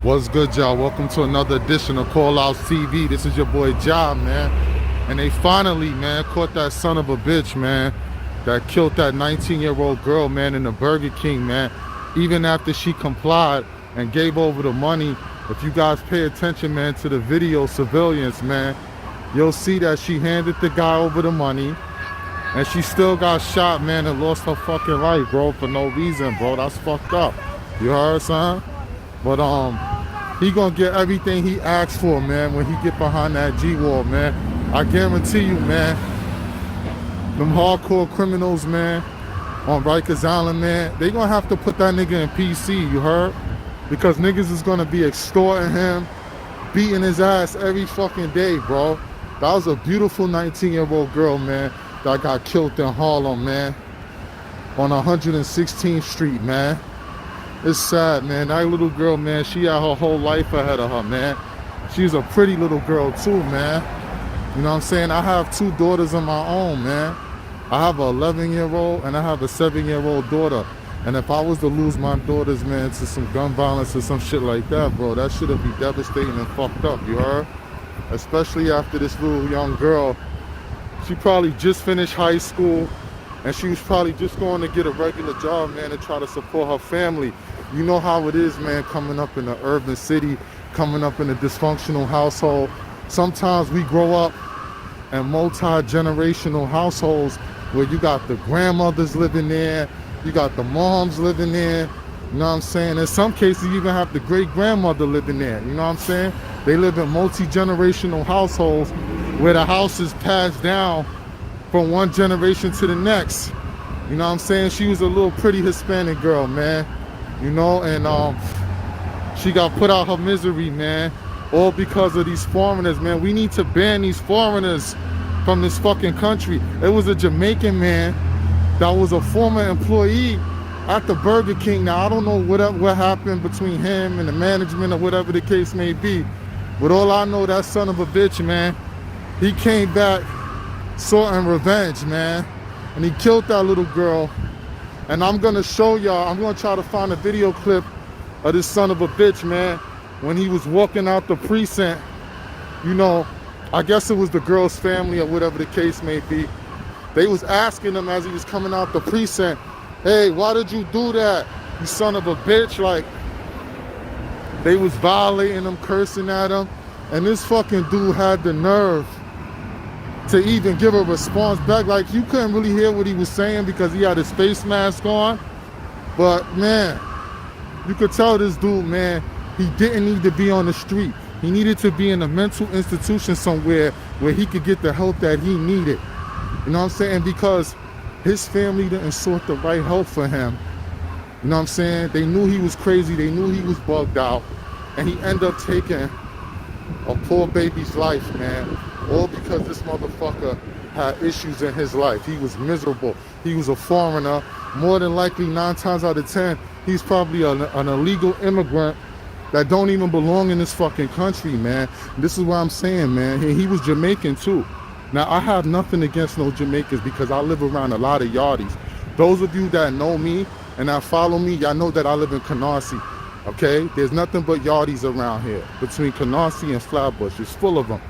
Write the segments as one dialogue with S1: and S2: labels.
S1: What's good, y'all? Welcome to another edition of Callouts TV. This is your boy Job, man. And they finally, man, caught that son of a bitch, man, that killed that 19-year-old girl, man, in the Burger King, man. Even after she complied and gave over the money, if you guys pay attention, man, to the video civilians, man, you'll see that she handed the guy over the money and she still got shot, man, and lost her fucking life, bro, for no reason, bro. That's fucked up. You heard, son? But, he gonna get everything he asked for, man, when he get behind that G-wall, man. I guarantee you, man, them hardcore criminals, man, on Rikers Island, man, they gonna have to put that nigga in PC, you heard? Because niggas is gonna be extorting him, beating his ass every fucking day, bro. That was a beautiful 19-year-old girl, man, that got killed in Harlem, man, on 116th Street, man. It's sad, man. That little girl, man, she had her whole life ahead of her, man. She's a pretty little girl too, man. You know what I'm saying? I have two daughters of my own, man. I have an 11-year-old and I have a 7-year-old daughter. And if I was to lose my daughters, man, to some gun violence or some shit like that, bro, that shit would be devastating and fucked up, you heard? Especially after this little young girl, she probably just finished high school and she was probably just going to get a regular job, man, and try to support her family. You know how it is, man, coming up in an urban city, coming up in a dysfunctional household. Sometimes we grow up in multi-generational households where you got the grandmothers living there, you got the moms living there, you know what I'm saying? In some cases, you even have the great-grandmother living there, you know what I'm saying? They live in multi-generational households where the house is passed down from one generation to the next. You know what I'm saying? She was a little pretty Hispanic girl, man. You know, and she got put out her misery, man, all because of these foreigners, man. We need to ban these foreigners from this fucking country. It was a Jamaican man that was a former employee at the Burger King. Now, I don't know what happened between him and the management or whatever the case may be, but all I know, that son of a bitch, man, he came back sought revenge, man, and he killed that little girl. And I'm gonna show y'all, I'm gonna try to find a video clip of this son of a bitch, man, when he was walking out the precinct. You know, I guess it was the girl's family or whatever the case may be. They was asking him as he was coming out the precinct, hey, why did you do that, you son of a bitch? Like, they was violating him, cursing at him, and this fucking dude had the nerve to even give a response back. Like, you couldn't really hear what he was saying because he had his face mask on. But, man, you could tell this dude, man, he didn't need to be on the street. He needed to be in a mental institution somewhere where he could get the help that he needed. You know what I'm saying? Because his family didn't sort the right help for him. You know what I'm saying? They knew he was crazy. They knew he was bugged out. And he ended up taking a poor baby's life, man. All because this motherfucker had issues in his life. He was miserable. He was a foreigner. More than likely, 9 times out of 10, he's probably an illegal immigrant that don't even belong in this fucking country, man. This is what I'm saying, man. He was Jamaican too. Now, I have nothing against no Jamaicans because I live around a lot of yardies. Those of you that know me and that follow me, y'all know that I live in Canarsie, okay? There's nothing but yardies around here between Canarsie and Flatbush. It's full of them.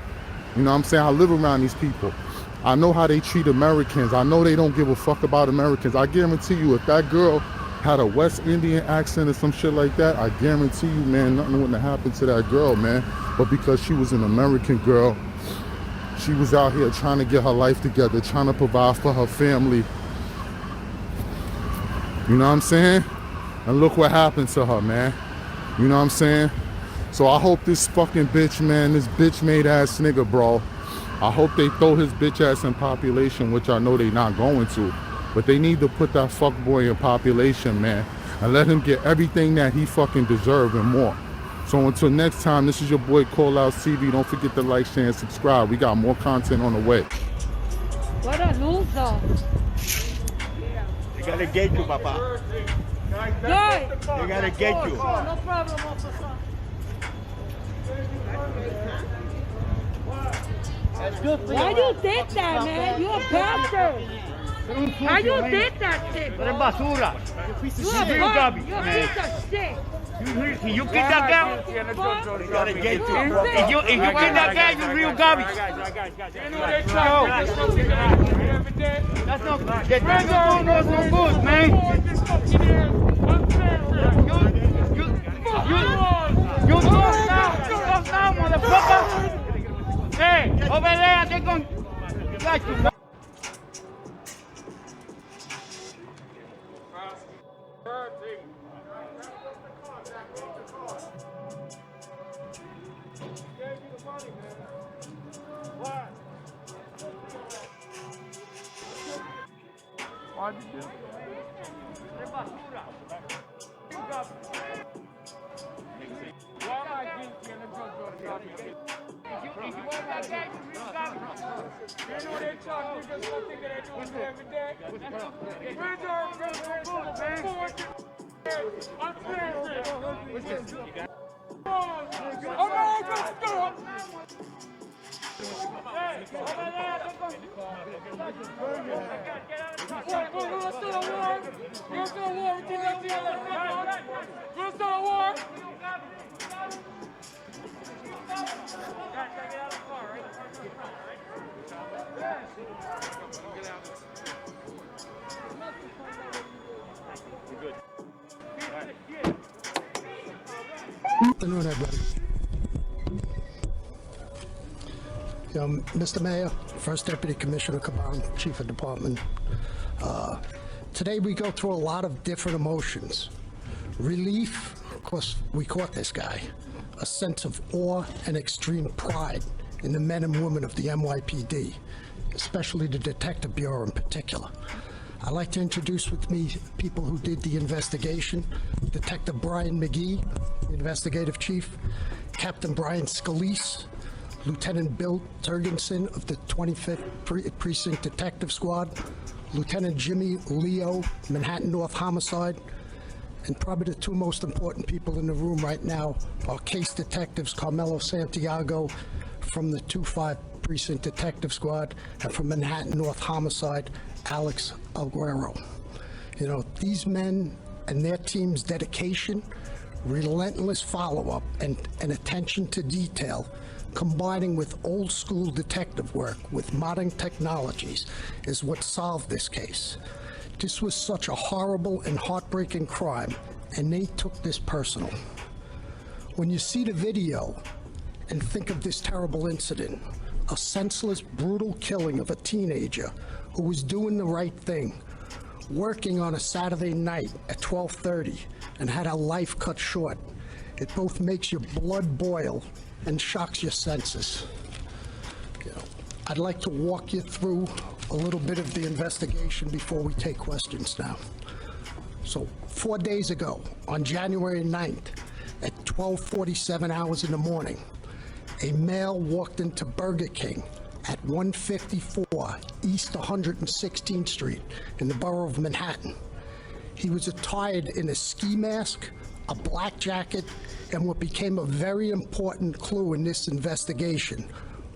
S1: You know what I'm saying? I live around these people. I know how they treat Americans. I know they don't give a fuck about Americans. I guarantee you, if that girl had a West Indian accent or some shit like that, I guarantee you, man, nothing wouldn't have happened to that girl, man. But because she was an American girl, she was out here trying to get her life together, trying to provide for her family. You know what I'm saying? And look what happened to her, man. You know what I'm saying? So I hope this fucking bitch, man, this bitch-made ass nigga, bro, I hope they throw his bitch ass in population, which I know they not going to. But they need to put that fuck boy in population, man, and let him get everything that he fucking deserve and more. So until next time, this is your boy Callouts TV. Don't forget to like, share, and subscribe. We got more content on the way.
S2: What a loser.
S3: They gotta get you, Papa.
S2: Guy.
S3: They gotta get you.
S2: No problem, officer. Why do you think that, man? You're a bastard. How you did that shit,
S3: Tú eres
S2: bro?
S3: basura.
S2: You a
S3: real
S2: bum.
S3: garbage,
S2: You a
S3: man.
S2: piece of shit.
S3: If you kick that guy, you got a gate too. If you kick that guy, you real garbage. That's no good. That's no good, man. You talk now, motherfucker. Hey, over there, they're going to got you.
S1: Why'd you do?
S4: Afternoon, everybody. Mr. Mayor, First Deputy Commissioner Caban, Chief of Department. Today we go through a lot of different emotions. Relief, of course, we caught this guy. A sense of awe and extreme pride in the men and women of the NYPD, especially the Detective Bureau in particular. I'd like to introduce with me people who did the investigation. Detective Brian McGee, the investigative chief, Captain Brian Scalise, Lieutenant Bill Turgensen of the 25th Precinct Detective Squad, Lieutenant Jimmy Leo, Manhattan North Homicide, and probably the two most important people in the room right now are case detectives Carmelo Santiago from the 25 Precinct Detective Squad, and from Manhattan North Homicide, Alex Alguero. You know, these men and their team's dedication, relentless follow-up, and attention to detail, combining with old school detective work with modern technologies, is what solved this case. This was such a horrible and heartbreaking crime, and they took this personal. When you see the video and think of this terrible incident, a senseless, brutal killing of a teenager who was doing the right thing, working on a Saturday night at 12:30 and had her life cut short, it both makes your blood boil and shocks your senses. You know, I'd like to walk you through a little bit of the investigation before we take questions now. So 4 days ago, on January 9th, at 12:47 hours in the morning, a male walked into Burger King at 154 East 116th Street in the borough of Manhattan. He was attired in a ski mask, a black jacket, and what became a very important clue in this investigation,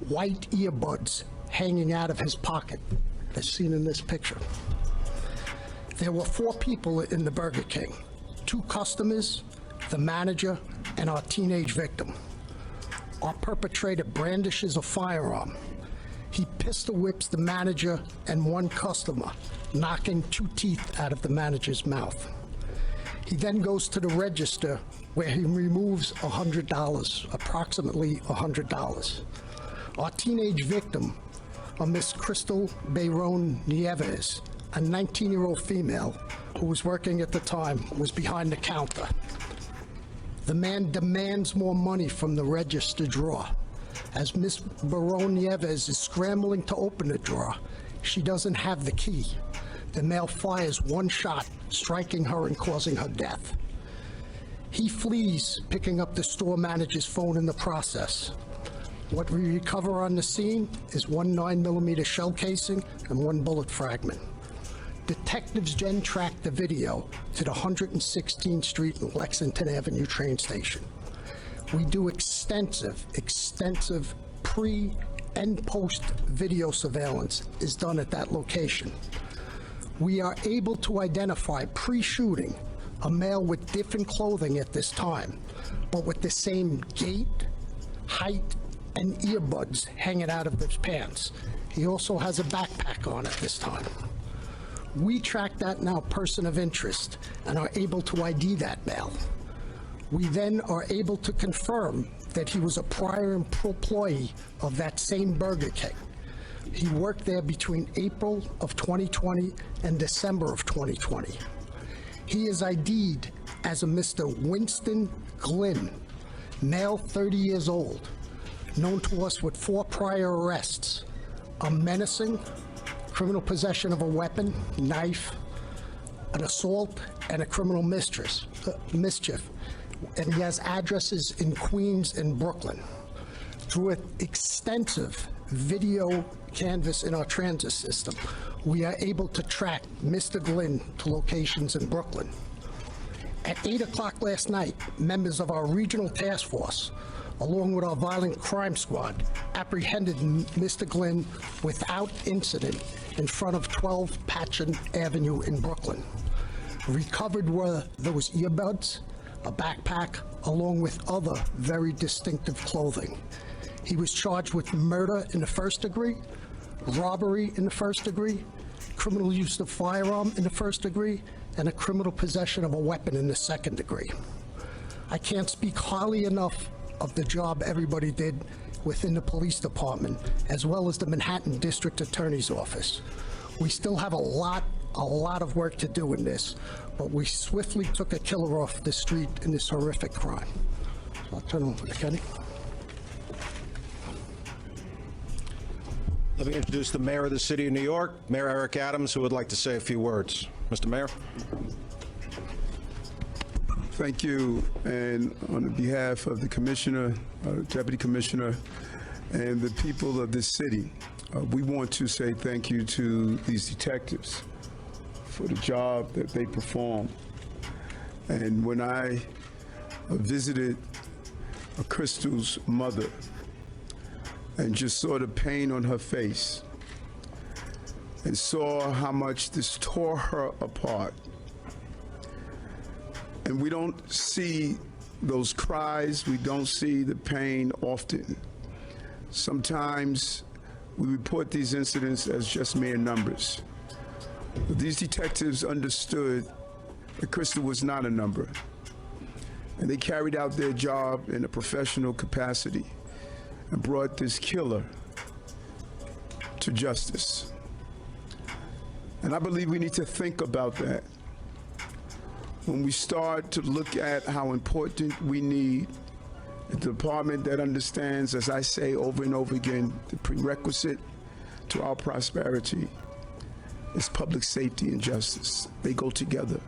S4: white earbuds hanging out of his pocket, as seen in this picture. There were 4 people in the Burger King, 2 customers, the manager, and our teenage victim. Our perpetrator brandishes a firearm. He pistol whips the manager and 1 customer, knocking 2 teeth out of the manager's mouth. He then goes to the register where he removes $100, approximately $100. Our teenage victim, a Miss Crystal Bayron Nieves, a 19-year-old female who was working at the time, was behind the counter. The man demands more money from the register drawer. As Miss Baron Nieves is scrambling to open the drawer, she doesn't have the key. The male fires 1 shot, striking her and causing her death. He flees, picking up the store manager's phone in the process. What we recover on the scene is 1 9mm shell casing and 1 bullet fragment. Detectives then track the video to the 116th Street and Lexington Avenue train station. We do extensive pre and post video surveillance is done at that location. We are able to identify pre-shooting a male with different clothing at this time, but with the same gait, height, and earbuds hanging out of his pants. He also has a backpack on at this time. We track that now person of interest and are able to ID that male. We then are able to confirm that he was a prior employee of that same Burger King. He worked there between April of 2020 and December of 2020. He is ID'd as a Mr. Winston Glynn, male, 30 years old, known to us with 4 prior arrests, a menacing, criminal possession of a weapon, knife, an assault, and a criminal mischief. And he has addresses in Queens and Brooklyn. Through an extensive video canvas in our transit system, we are able to track Mr. Glynn to locations in Brooklyn. At 8 o'clock last night, members of our regional task force, along with our violent crime squad, apprehended Mr. Glynn without incident in front of 12 Patchen Avenue in Brooklyn. Recovered were those earbuds, a backpack, along with other very distinctive clothing. He was charged with murder in the first degree, robbery in the first degree, criminal use of firearm in the first degree, and a criminal possession of a weapon in the second degree. I can't speak highly enough of the job everybody did within the police department, as well as the Manhattan District Attorney's Office. We still have a lot of work to do in this, but we swiftly took a killer off the street in this horrific crime. So I'll turn it over to Kenny.
S5: Let me introduce the mayor of the city of New York, Mayor Eric Adams, who would like to say a few words. Mr. Mayor.
S6: Thank you, and on behalf of the commissioner, deputy commissioner, and the people of this city, we want to say thank you to these detectives for the job that they perform. And when I visited Crystal's mother and just saw the pain on her face and saw how much this tore her apart, and we don't see those cries, we don't see the pain often. Sometimes we report these incidents as just mere numbers. But these detectives understood that Crystal was not a number, and they carried out their job in a professional capacity and brought this killer to justice. And I believe we need to think about that when we start to look at how important we need a department that understands, as I say over and over again, the prerequisite to our prosperity is public safety and justice. They go together,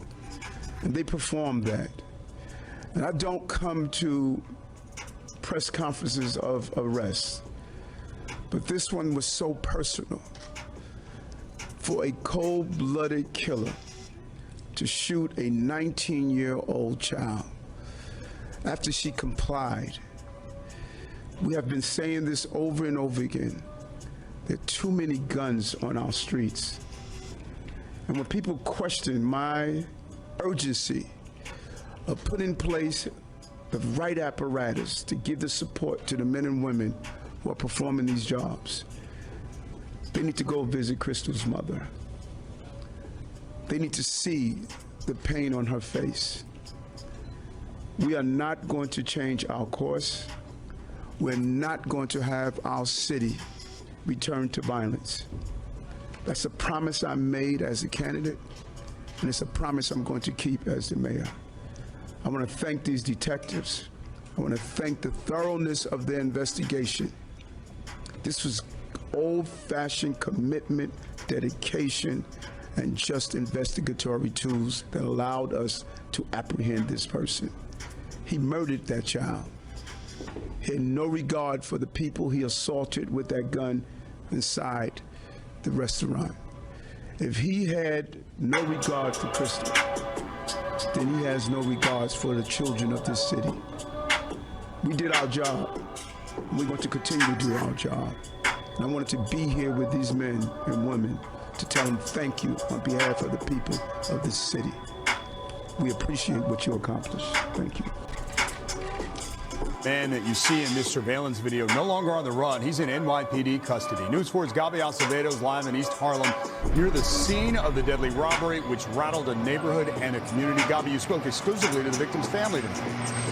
S6: and they perform that. And I don't come to press conferences of arrest, but this one was so personal. For a cold-blooded killer to shoot a 19-year-old child after she complied. We have been saying this over and over again. There are too many guns on our streets. And when people question my urgency of putting in place the right apparatus to give the support to the men and women who are performing these jobs, they need to go visit Crystal's mother. They need to see the pain on her face. We are not going to change our course. We're not going to have our city return to violence. That's a promise I made as a candidate, and it's a promise I'm going to keep as the mayor. I want to thank these detectives. I want to thank the thoroughness of their investigation. This was old-fashioned commitment, dedication, and just investigatory tools that allowed us to apprehend this person. He murdered that child. He had no regard for the people he assaulted with that gun inside the restaurant. If he had no regard for Crystal, then he has no regards for the children of this city. We did our job. We're going to continue to do our job. And I wanted to be here with these men and women to tell him thank you on behalf of the people of this city. We appreciate what you accomplished. Thank you.
S7: Man that you see in this surveillance video no longer on the run. He's in NYPD custody. News 4's Gabi Acevedo is live in East Harlem near the scene of the deadly robbery which rattled a neighborhood and a community. Gabi, you spoke exclusively to the victim's family tonight.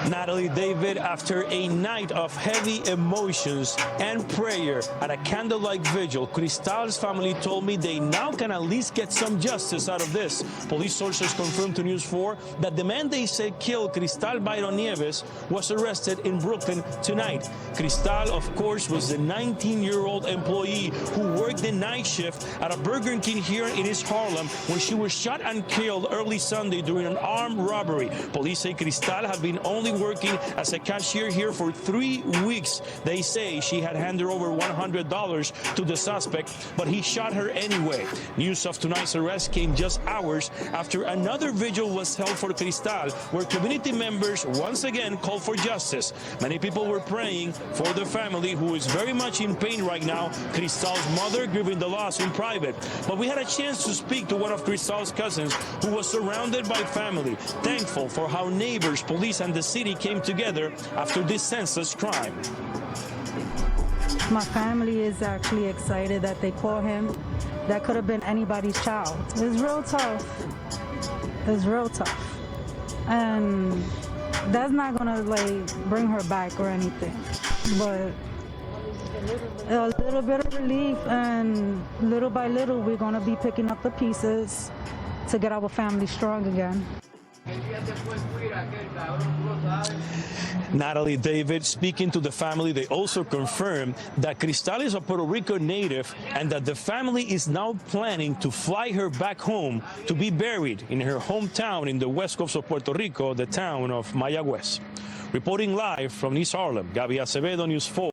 S8: Natalie, David, after a night of heavy emotions and prayer at a candlelight vigil, Cristal's family told me they now can at least get some justice out of this. Police sources confirmed to News 4 that the man they said killed Cristal Byron Nieves was arrested in Brooklyn tonight. Cristal, of course, was the 19-year-old employee who worked the night shift at a Burger King here in East Harlem when she was shot and killed early Sunday during an armed robbery. Police say Cristal had been only working as a cashier here for 3 weeks. They say she had handed over $100 to the suspect, but he shot her anyway. News of tonight's arrest came just hours after another vigil was held for Cristal, where community members once again called for justice. Many people were praying for the family, who is very much in pain right now. Cristal's mother grieving the loss in private. But we had a chance to speak to one of Cristal's cousins, who was surrounded by family, thankful for how neighbors, police, and the city came together after this senseless crime.
S9: My family is actually excited that they caught him. That could have been anybody's child. It's real tough. It's real tough. And that's not gonna bring her back or anything. But a little bit of relief, and little by little we're gonna be picking up the pieces to get our family strong again.
S8: Natalie, David, speaking to the family, they also confirmed that Cristal is a Puerto Rico native and that the family is now planning to fly her back home to be buried in her hometown in the west coast of Puerto Rico, the town of Mayagüez. Reporting live from East Harlem, Gabi Acevedo, News 4.